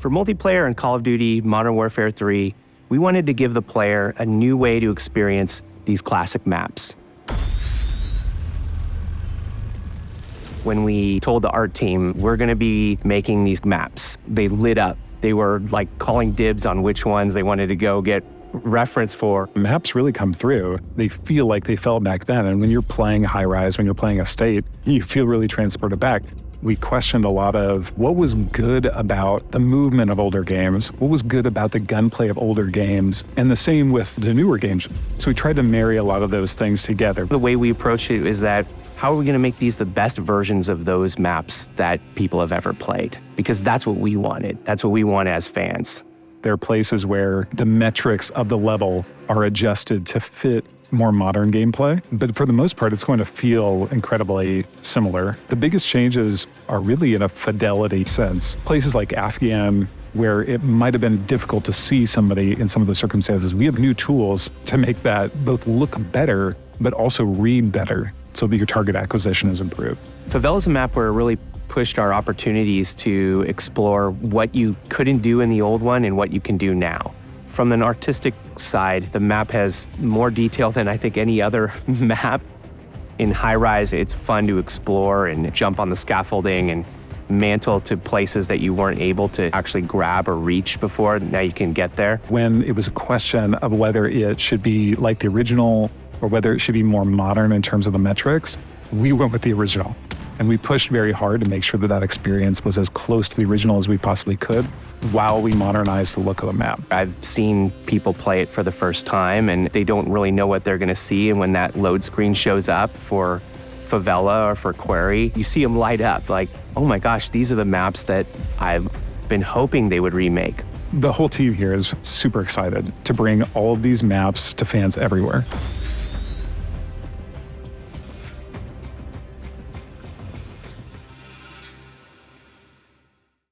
For multiplayer and Call of Duty Modern Warfare 3, we wanted to give the player a new way to experience these classic maps. When we told the art team, we're gonna be making these maps, they lit up. They were like calling dibs on which ones they wanted to go get reference for. Maps really come through. They feel like they felt back then. And when you're playing high rise, when you're playing Estate, you feel really transported back. We questioned a lot of what was good about the movement of older games, what was good about the gunplay of older games, and the same with the newer games. So we tried to marry a lot of those things together. The way we approach it is that, how are we gonna make these the best versions of those maps that people have ever played? Because that's what we wanted. That's what we want as fans. There are places where the metrics of the level are adjusted to fit more modern gameplay, but for the most part, it's going to feel incredibly similar. The biggest changes are really in a fidelity sense. Places like Afghan, where it might have been difficult to see somebody in some of the circumstances, we have new tools to make that both look better, but also read better, so that your target acquisition is improved. Favela is a map where it really pushed our opportunities to explore what you couldn't do in the old one and what you can do now. From an artistic side, the map has more detail than I think any other map. In high rise, it's fun to explore and jump on the scaffolding and mantle to places that you weren't able to actually grab or reach before. Now you can get there. When it was a question of whether it should be like the original or whether it should be more modern in terms of the metrics, we went with the original. And we pushed very hard to make sure that that experience was as close to the original as we possibly could while we modernized the look of the map. I've seen people play it for the first time and they don't really know what they're gonna see, and when that load screen shows up for Favela or for Quarry, you see them light up like, oh my gosh, these are the maps that I've been hoping they would remake. The whole team here is super excited to bring all of these maps to fans everywhere.